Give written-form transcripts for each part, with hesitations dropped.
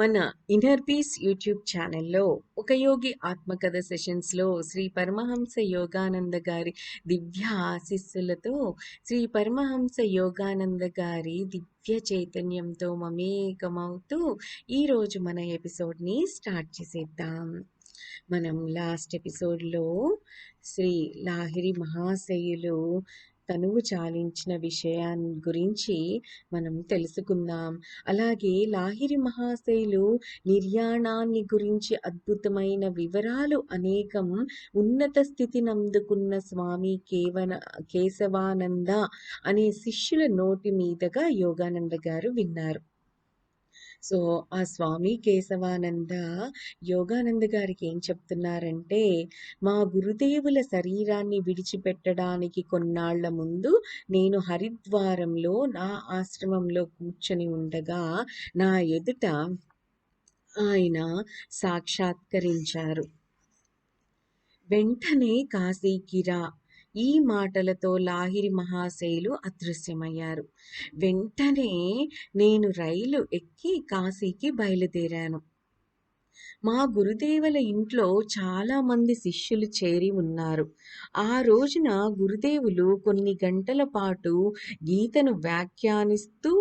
మన inner peace YouTube ఛానల్లో ఒక యోగి ఆత్మకథ సెషన్స్లో శ్రీ పరమహంస యోగానంద గారి దివ్య ఆశీస్సులతో శ్రీ పరమహంస యోగానంద గారి దివ్య చైతన్యంతో మమేకమవుతూ ఈరోజు మన ఎపిసోడ్ని స్టార్ట్ చేసేద్దాం. మనం లాస్ట్ ఎపిసోడ్లో శ్రీ లాహిరి మహాశయులు తనువు చాలించిన విషయాన్ని గురించి మనం తెలుసుకుందాం. అలాగే లాహిరి మహాశయులు నిర్యాణాన్ని గురించి అద్భుతమైన వివరాలు అనేకం ఉన్నత స్థితిని అందుకున్న స్వామి కేశవానంద అనే శిష్యుల నోటి మీదుగా యోగానంద గారు విన్నారు. సో ఆ స్వామి కేశవానంద యోగానంద గారికి ఏం చెప్తున్నారంటే, మా గురుదేవుల శరీరాన్ని విడిచిపెట్టడానికి కొన్నాళ్ల ముందు నేను హరిద్వారంలో నా ఆశ్రమంలో కూర్చొని ఉండగా నా ఎదుట ఆయన సాక్షాత్కరించారు. వెంటనే కాశీకి రా, ఈ మాటలతో లాహిరి మహాశయులు అదృశ్యమయ్యారు. వెంటనే నేను రైలు ఎక్కి కాశీకి బయలుదేరాను. మా గురుదేవుల ఇంట్లో చాలా మంది శిష్యులు చేరి ఉన్నారు. ఆ రోజున గురుదేవులు కొన్ని గంటల పాటు గీతను వ్యాఖ్యానిస్తూ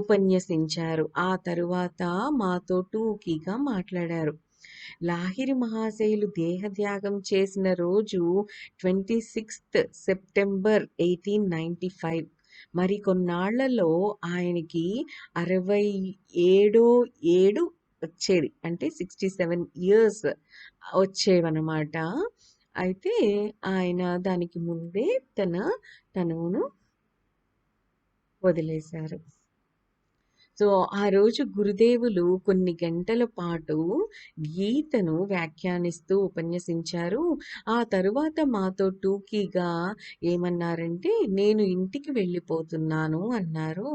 ఉపన్యసించారు. ఆ తరువాత మాతో టూకీగా మాట్లాడారు. లాహిరి మహాశయులు దేహత్యాగం చేసిన రోజు 26th సెప్టెంబర్ 1895. మరికొన్నాళ్లలో ఆయనకి 67 ఏడు వచ్చేది, అంటే 67 ఇయర్స్ వచ్చేవన్నమాట. అయితే ఆయన దానికి ముందే తనువును వదిలేశారు. సో ఆ రోజు గురుదేవులు కొన్ని గంటల పాటు గీతను వ్యాఖ్యానిస్తూ ఉపన్యసించారు. ఆ తరువాత మాతో టూకీగా ఏమన్నారంటే, నేను ఇంటికి వెళ్ళిపోతున్నాను అన్నారు.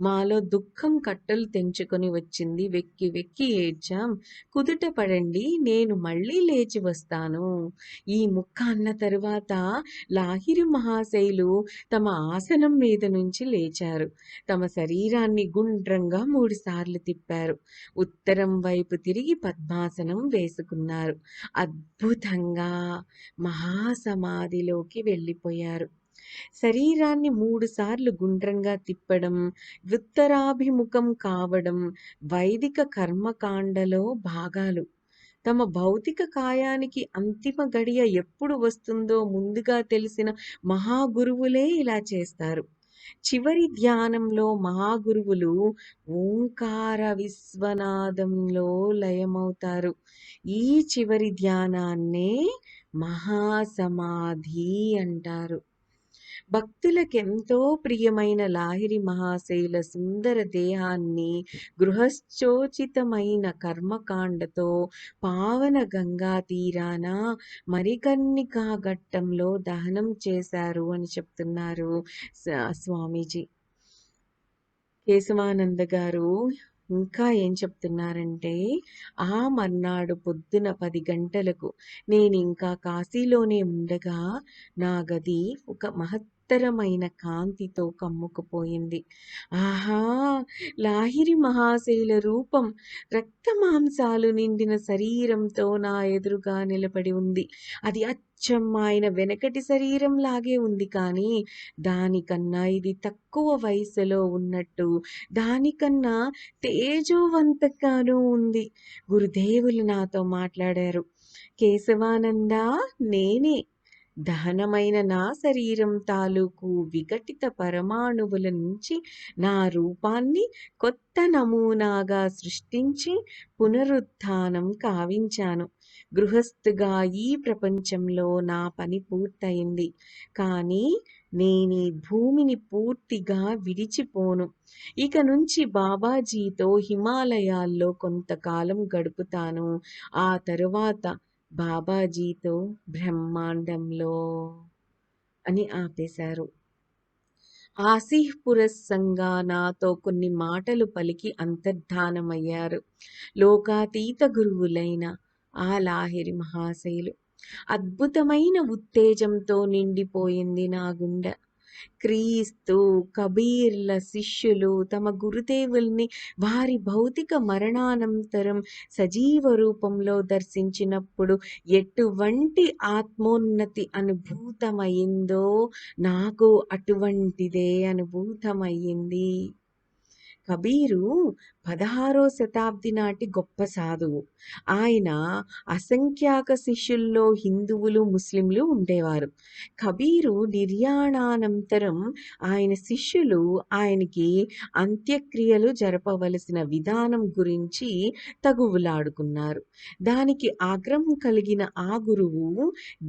మాలో దుఃఖం కట్టలు తెంచుకొని వచ్చింది. వెక్కి వెక్కి ఏడ్చాం. కుదుట పడండి, నేను మళ్ళీ లేచి వస్తాను. ఈ ముక్క అన్న తరువాత లాహిరి మహాశయులు తమ ఆసనం మీద నుంచి లేచారు. తమ శరీరాన్ని గుండ్రంగా 3 సార్లు తిప్పారు. ఉత్తరం వైపు తిరిగి పద్మాసనం వేసుకున్నారు. అద్భుతంగా మహాసమాధిలోకి వెళ్ళిపోయారు. శరీరాన్ని 3 సార్లు గుండ్రంగా తిప్పడం, ఉత్తరాభిముఖం కావడం వైదిక కర్మకాండలో భాగాలు. తమ భౌతిక కాయానికి అంతిమ గడియ ఎప్పుడు వస్తుందో ముందుగా తెలిసిన మహాగురువులే ఇలా చేస్తారు. చివరి ధ్యానంలో మహాగురువులు ఓంకార విశ్వనాదంలో లయమవుతారు. ఈ చివరి ధ్యానాన్నే మహాసమాధి అంటారు. భక్తులకెంతో ప్రియమైన లాహిరి మహాశయుల సుందర దేహాన్ని గృహస్థోచితమైన కర్మకాండతో పావన గంగా తీరాన మరికన్నికా ఘట్టంలో దహనం చేశారు అని చెప్తున్నారు స్వామీజీ. కేశవానంద గారు ఇంకా ఏం చెప్తున్నారంటే, ఆ మర్నాడు పొద్దున 10 గంటలకు నేను ఇంకా కాశీలోనే ఉండగా నా గది ఒక మహత్తరమైన కాంతితో కమ్ముకుపోయింది. ఆహా! లాహిరి మహాశైల రూపం రక్త మాంసాలు నిండిన శరీరంతో నా ఎదురుగా నిలబడి ఉంది. అది అచ్చం ఆయన వెనకటి శరీరం లాగే ఉంది, కానీ దానికన్నా ఇది తక్కువ వయసులో ఉన్నట్టు, దానికన్నా తేజోవంతంగానూ ఉంది. గురుదేవులు నాతో మాట్లాడారు. కేశవానంద, నేనే దహనమైన నా శరీరం తాలూకు విఘటిత పరమాణువుల నుంచి నా రూపాన్ని కొత్త నమూనాగా సృష్టించి పునరుత్థానం కావించాను. గృహస్థుగా ఈ ప్రపంచంలో నా పని పూర్తయింది. కానీ నేనీ భూమిని పూర్తిగా విడిచిపోను. ఇక నుంచి బాబాజీతో హిమాలయాల్లో కొంతకాలం గడుపుతాను. ఆ తరువాత బాబాజీతో బ్రహ్మాండంలో అని ఆపేశారు. ఆసిఫ్పురస్సంగా నాతో కొన్ని మాటలు పలికి అంతర్ధానమయ్యారు లోకాతీత గురువులైన ఆ లాహిరి మహాశయులు. అద్భుతమైన ఉత్తేజంతో నిండిపోయింది నా గుండె. క్రీస్తు, కబీర్ల శిష్యులు తమ గురుదేవుల్ని వారి భౌతిక మరణానంతరం సజీవ రూపంలో దర్శించినప్పుడు ఎటువంటి ఆత్మోన్నతి అనుభూతమైందో నాకు అటువంటిదే అనుభూతమయ్యింది. కబీరు 16వ శతాబ్ది నాటి గొప్ప సాధువు. ఆయన అసంఖ్యాక శిష్యుల్లో హిందువులు, ముస్లింలు ఉండేవారు. కబీరు నిర్యాణానంతరం ఆయన శిష్యులు ఆయనకి అంత్యక్రియలు జరపవలసిన విధానం గురించి తగువులాడుకున్నారు. దానికి ఆగ్రహం కలిగిన ఆ గురువు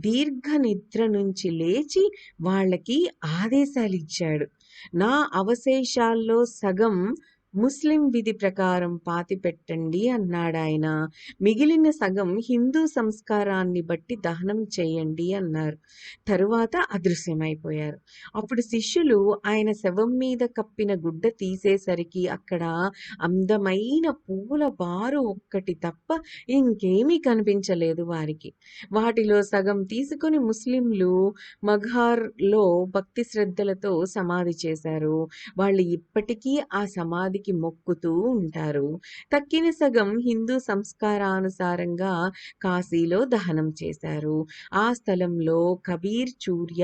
దీర్ఘ నిద్ర నుంచి లేచి వాళ్ళకి ఆదేశాలిచ్చాడు. నా అవశేషాల్లో సగం ముస్లిం విధి ప్రకారం పాతిపెట్టండి అన్నాడాయన. మిగిలిన సగం హిందూ సంస్కారాన్ని బట్టి దహనం చేయండి అన్నారు. తరువాత అదృశ్యమైపోయారు. అప్పుడు శిష్యులు ఆయన శవం మీద కప్పిన గుడ్డ తీసేసరికి అక్కడ అందమైన పువ్వుల బారు ఒక్కటి తప్ప ఇంకేమీ కనిపించలేదు వారికి. వాటిలో సగం తీసుకుని ముస్లింలు మఘార్లో భక్తి శ్రద్ధలతో సమాధి చేశారు. వాళ్ళు ఇప్పటికీ ఆ సమాధికి మొక్కుతూ ఉంటారు. తక్కిన సగం హిందూ సంస్కారానుసారంగా కాశీలో దహనం చేశారు. ఆ స్థలంలో కబీర్ చూర్య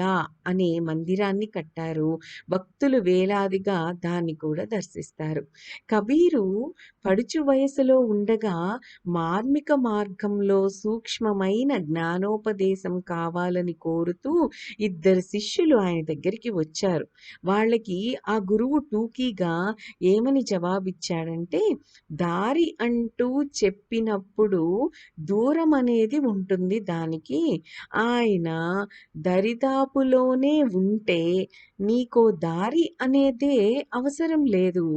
అనే మందిరాన్ని కట్టారు. భక్తులు వేలాదిగా దాన్ని కూడా దర్శిస్తారు. కబీరు పడుచు వయసులో ఉండగా మార్మిక మార్గంలో సూక్ష్మమైన జ్ఞానోపదేశం కావాలని కోరుతూ 2 శిష్యులు ఆయన దగ్గరికి వచ్చారు. వాళ్ళకి ఆ గురువు టూకీగా ఏమని జవాబిచ్చాడంటే, దారి అంటూ చెప్పినప్పుడు దూరం అనేది ఉంటుంది దానికి. ఆయన దరిదాపులోనే ఉంటే నీకో దారి అనేదే అవసరం లేదు.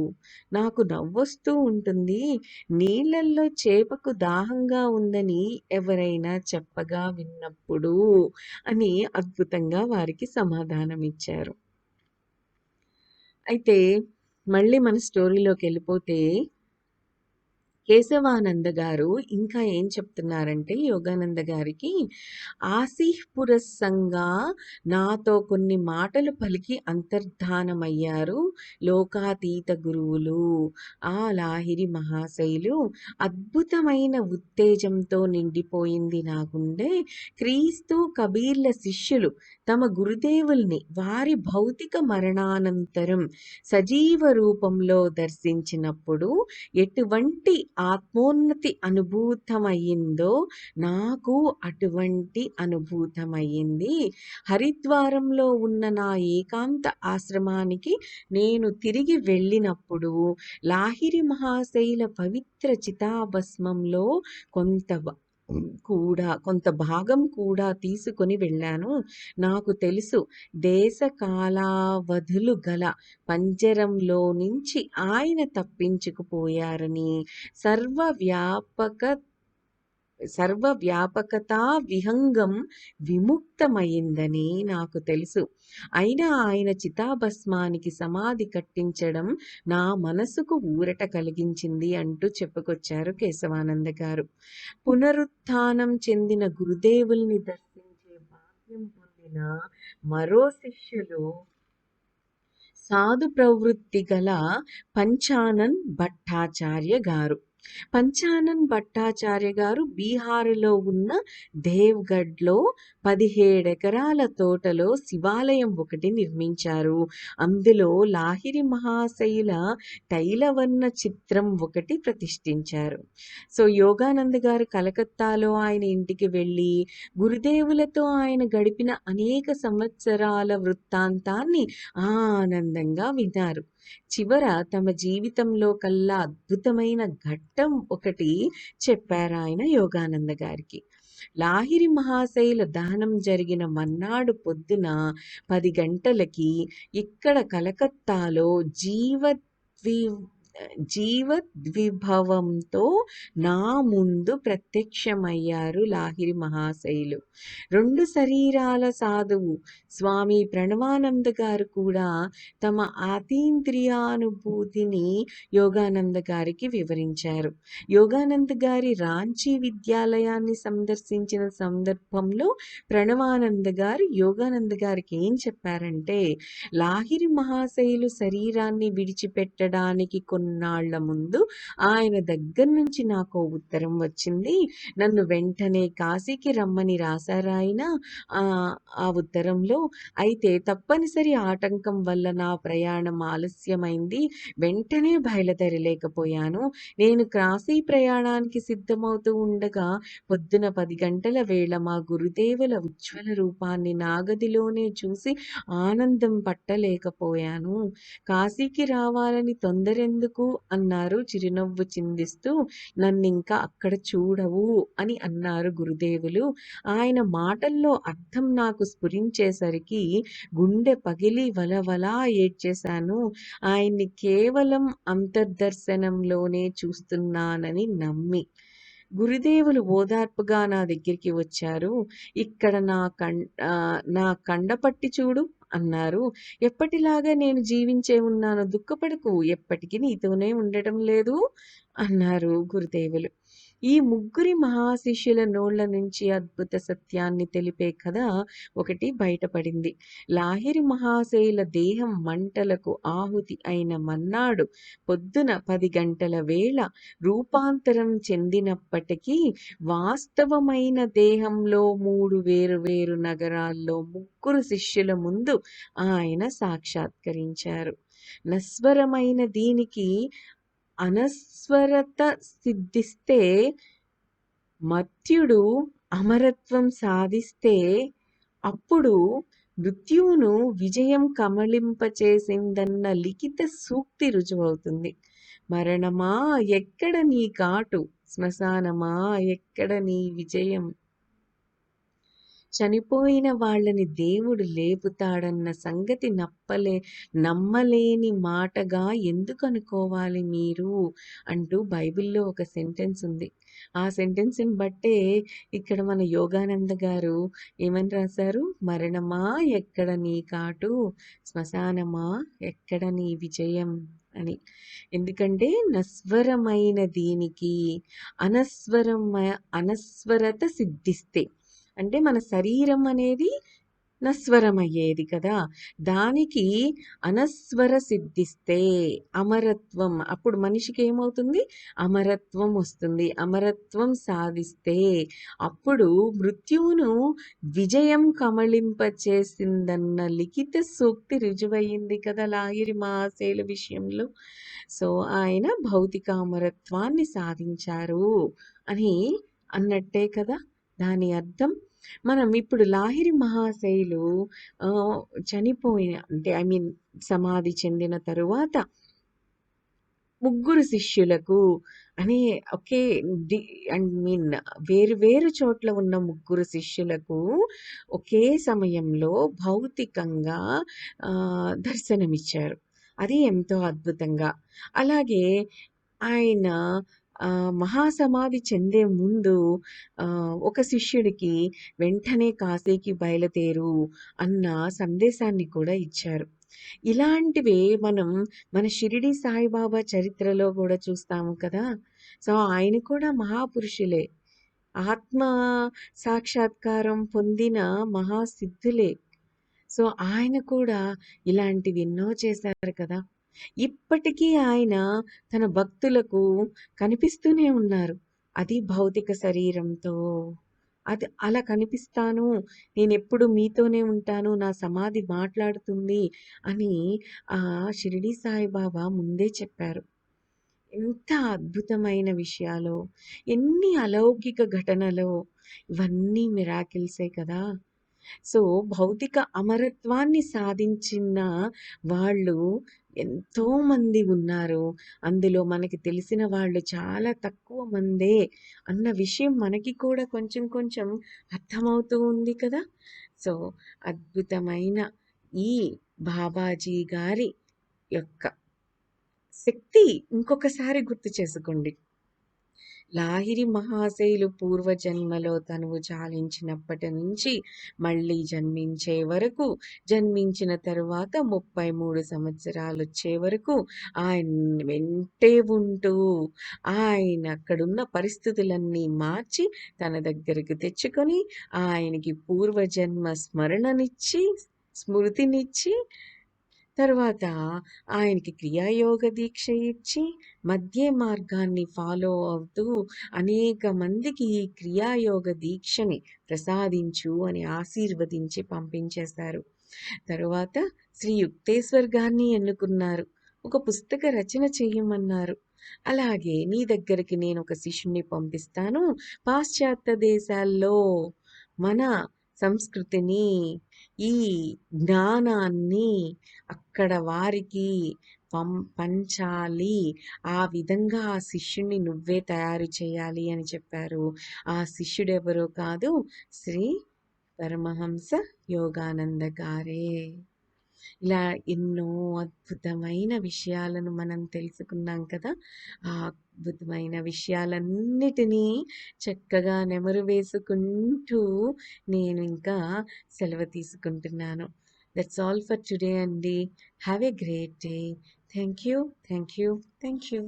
నాకు నవ్వొస్తూ ఉంటుంది. నీళ్ళల్లో చేపకు దాహంగా ఉందని ఎవరైనా చెప్పగా విన్నప్పుడు అని అద్భుతంగా వారికి సమాధానమిచ్చారు. అయితే మళ్ళీ మన స్టోరీలోకి వెళ్ళిపోతే కేశవానంద గారు ఇంకా ఏం చెప్తున్నారంటే యోగానంద గారికి, ఆశీఃపురస్సంగా నాతో కొన్ని మాటలు పలికి అంతర్ధానమయ్యారు లోకాతీత గురువులు, ఆ లాహిరి మహాశైలు. అద్భుతమైన ఉత్తేజంతో నిండిపోయింది నా గుండె. క్రీస్తు, కబీర్ల శిష్యులు తమ గురుదేవుల్ని వారి భౌతిక మరణానంతరం సజీవ రూపంలో దర్శించినప్పుడు ఎటువంటి ఆత్మోన్నతి అనుభూతమయ్యిందో నాకు అటువంటి అనుభూతమయ్యింది. హరిద్వారంలో ఉన్న నా ఏకాంత ఆశ్రమానికి నేను తిరిగి వెళ్ళినప్పుడు లాహిరి మహాశైల పవిత్ర చితాభస్మంలో కొంత భాగం కూడా తీసుకొని వెళ్ళాను. నాకు తెలుసు, దేశ కాలావధులు గల పంజరంలో నుంచి ఆయన తప్పించుకుపోయారని, సర్వవ్యాపకతా విహంగం విముక్తమైందని నాకు తెలుసు. అయినా ఆయన చితాభస్మానికి సమాధి కట్టించడం నా మనసుకు ఊరట కలిగించింది అంటూ చెప్పుకొచ్చారు కేశవానంద గారు. పునరుత్థానం చెందిన గురుదేవుల్ని దర్శించే భాగ్యం పొందిన మరో శిష్యులు సాధు ప్రవృత్తి గల పంచానన్ భట్టాచార్య గారు. పంచానన్ భట్టాచార్య గారు బీహారులో ఉన్న దేవ్గఢ్లో 17 ఎకరాల తోటలో శివాలయం ఒకటి నిర్మించారు. అందులో లాహిరి మహాశైల తైలవర్ణ చిత్రం ఒకటి ప్రతిష్ఠించారు. సో యోగానంద గారు కలకత్తాలో ఆయన ఇంటికి వెళ్ళి గురుదేవులతో ఆయన గడిపిన అనేక సంవత్సరాల వృత్తాంతాన్ని ఆనందంగా విన్నారు. చివర తమ జీవితంలో కల్లా అద్భుతమైన ఘట్టం ఒకటి చెప్పారు ఆయన యోగానంద గారికి. లాహిరి మహాశైల దహనం జరిగిన మర్నాడు పొద్దున 10 గంటలకి ఇక్కడ కలకత్తాలో జీవద్విభవంతో నా ముందు ప్రత్యక్షమయ్యారు లాహిరి మహాశయులు. 2 శరీరాల సాధువు స్వామి ప్రణవానంద గారు కూడా తమ అతీంద్రియానుభూతిని యోగానంద గారికి వివరించారు. యోగానంద గారి రాంచీ విద్యాలయాన్ని సందర్శించిన సందర్భంలో ప్రణవానంద గారు యోగానంద గారికి ఏం చెప్పారంటే, లాహిరి మహాశయులు శరీరాన్ని విడిచిపెట్టడానికి కొన్నాళ్ల ముందు ఆయన దగ్గర నుంచి నాకు ఉత్తరం వచ్చింది. నన్ను వెంటనే కాశీకి రమ్మని రాశారు ఆయన. ఆ ఉత్తరంలో అయితే తప్పనిసరి ఆటంకం వల్ల నా ప్రయాణం ఆలస్యమైంది. వెంటనే బయలుదేరలేకపోయాను. నేను కాశీ ప్రయాణానికి సిద్ధమవుతూ ఉండగా పొద్దున 10 గంటల వేళ మా గురుదేవుల ఉజ్వల రూపాన్ని నా గదిలోనే చూసి ఆనందం పట్టలేకపోయాను. కాశీకి రావాలని తొందరెందుకు అన్నారు చిరునవ్వు చిందిస్తూ. నన్నింకా అక్కడ చూడవు అని అన్నారు గురుదేవులు. ఆయన మాటల్లో అర్థం నాకు స్ఫురించేసరికి గుండె పగిలి వలవలా ఏడ్చేశాను. ఆయన్ని కేవలం అంతర్దర్శనంలోనే చూస్తున్నానని నమ్మి. గురుదేవులు ఓదార్పుగా నా దగ్గరికి వచ్చారు. ఇక్కడ నా కండపట్టి చూడు అన్నారు. ఎప్పటిలాగా నేను జీవించే ఉన్నాను, దుఃఖపడకు, ఎప్పటికీ నీతోనే ఉండటం లేదు అన్నారు గురుదేవులు. ఈ ముగ్గురి మహాశిష్యుల నోళ్ల నుంచి అద్భుత సత్యాన్ని తెలిపే కథ ఒకటి బయటపడింది. లాహిరి మహాశయుల దేహం మంటలకు ఆహుతి అయిన మన్నాడు పొద్దున 10 గంటల వేళ రూపాంతరం చెందినప్పటికీ వాస్తవమైన దేహంలో 3 వేరు నగరాల్లో ముగ్గురు శిష్యుల ముందు ఆయన సాక్షాత్కరించారు. నశ్వరమైన దీనికి అనస్వరత సిద్ధిస్తే, మర్త్యుడు అమరత్వం సాధిస్తే అప్పుడు మృత్యువును విజయం కమలింపచేసిందన్న లిఖిత సూక్తి రుజువవుతుంది. మరణమా ఎక్కడ నీ కాటు, శ్మశానమా ఎక్కడ నీ విజయం. చనిపోయిన వాళ్ళని దేవుడు లేపుతాడన్న సంగతి నమ్మలేని మాటగా ఎందుకు అనుకోవాలి మీరు అంటూ బైబిల్లో ఒక సెంటెన్స్ ఉంది. ఆ సెంటెన్స్ని బట్టే ఇక్కడ మన యోగానంద గారు ఏమని రాశారు? మరణమా ఎక్కడ నీ కాటు, శ్మశానమా ఎక్కడ నీ విజయం అని. ఎందుకంటే నశ్వరమైన దీనికి అనస్వరత సిద్ధిస్తే, అంటే మన శరీరం అనేది నశ్వరమయ్యేది కదా, దానికి అనస్వర సిద్ధిస్తే అమరత్వం, అప్పుడు మనిషికి ఏమవుతుంది? అమరత్వం వస్తుంది. అమరత్వం సాధిస్తే అప్పుడు మృత్యువును విజయం కమలింపచేసిందన్న లిఖిత సూక్తి రుజువయ్యింది కదా లాహిరి మహాశయుల విషయంలో. సో ఆయన భౌతిక అమరత్వాన్ని సాధించారు అని అన్నట్టే కదా దాని అర్థం. మనం ఇప్పుడు లాహిరి మహాశయులు చనిపోయిన, అంటే సమాధి చెందిన తరువాత ముగ్గురు శిష్యులకు అనే ఒకే వేరు చోట్ల ఉన్న ముగ్గురు శిష్యులకు ఒకే సమయంలో భౌతికంగా దర్శనమిచ్చారు. అది ఎంతో అద్భుతంగా. అలాగే ఆయన మహాసమాధి చెందే ముందు ఒక శిష్యుడికి వెంటనే కాశీకి బయలుదేరు అన్న సందేశాన్ని కూడా ఇచ్చారు. ఇలాంటివే మనం మన షిరిడి సాయిబాబా చరిత్రలో కూడా చూస్తాము కదా. సో ఆయన కూడా మహాపురుషులే, ఆత్మ సాక్షాత్కారం పొందిన మహాసిద్ధులే. సో ఆయన కూడా ఇలాంటివి ఎన్నో చేశారు కదా. ఇప్పటికీ ఆయన తన భక్తులకు కనిపిస్తూనే ఉన్నారు. అది భౌతిక శరీరంతో. అది అలా కనిపిస్తాను, నేనెప్పుడు మీతోనే ఉంటాను, నా సమాధి మాట్లాడుతుంది అని ఆ షిరిడి సాయిబాబా ముందే చెప్పారు. ఎంత అద్భుతమైన విషయాలో, ఎన్ని అలౌకిక ఘటనలో, ఇవన్నీ మిరాకిల్సే కదా. సో భౌతిక అమరత్వాన్ని సాధించిన వాళ్ళు ఎంతోమంది ఉన్నారు. అందులో మనకి తెలిసిన వాళ్ళు చాలా తక్కువ మందే అన్న విషయం మనకి కూడా కొంచెం అర్థమవుతూ ఉంది కదా. సో అద్భుతమైన ఈ బాబాజీ గారి యొక్క శక్తి ఇంకొకసారి గుర్తు చేసుకోండి. లాహిరి మహాశయులు పూర్వజన్మలో తనువు చాలించినప్పటి నుంచి మళ్ళీ జన్మించే వరకు, జన్మించిన తరువాత 33 సంవత్సరాలొచ్చే వరకు ఆయన వెంటే ఉంటూ, ఆయన అక్కడున్న పరిస్థితులన్నీ మార్చి తన దగ్గరికి తెచ్చుకొని, ఆయనకి పూర్వజన్మ స్మృతినిచ్చి, తరువాత ఆయనకి క్రియాయోగ దీక్ష ఇచ్చి, మధ్య మార్గాన్ని ఫాలో అవుతూ అనేక మందికి ఈ క్రియాయోగ దీక్షని ప్రసాదించు అని ఆశీర్వదించి పంపించేశారు. తరువాత శ్రీ యుక్తేశ్వర్ గారిని ఎన్నుకున్నారు. ఒక పుస్తక రచన చెయ్యమన్నారు. అలాగే నీ దగ్గరికి నేను ఒక శిష్యుణ్ణి పంపిస్తాను. పాశ్చాత్య దేశాల్లో మన సంస్కృతిని, ఈ జ్ఞానాన్ని అక్కడ వారికి పంచాలి. ఆ విధంగా ఆ శిష్యుణ్ణి నువ్వే తయారు చేయాలి అని చెప్పారు. ఆ శిష్యుడెవరో కాదు, శ్రీ పరమహంస యోగానంద గారే. ఇలా ఎన్నో అద్భుతమైన విషయాలను మనం తెలుసుకున్నాం కదా! ఆ అద్భుతమైన విషయాలన్నిటినీ చక్కగా నెమరు వేసుకుంటూ నేను ఇంకా సెలవు తీసుకుంటున్నాను. దట్స్ ఆల్ ఫర్ టుడే అండి. Have a great day. Thank you. Thank you. Thank you.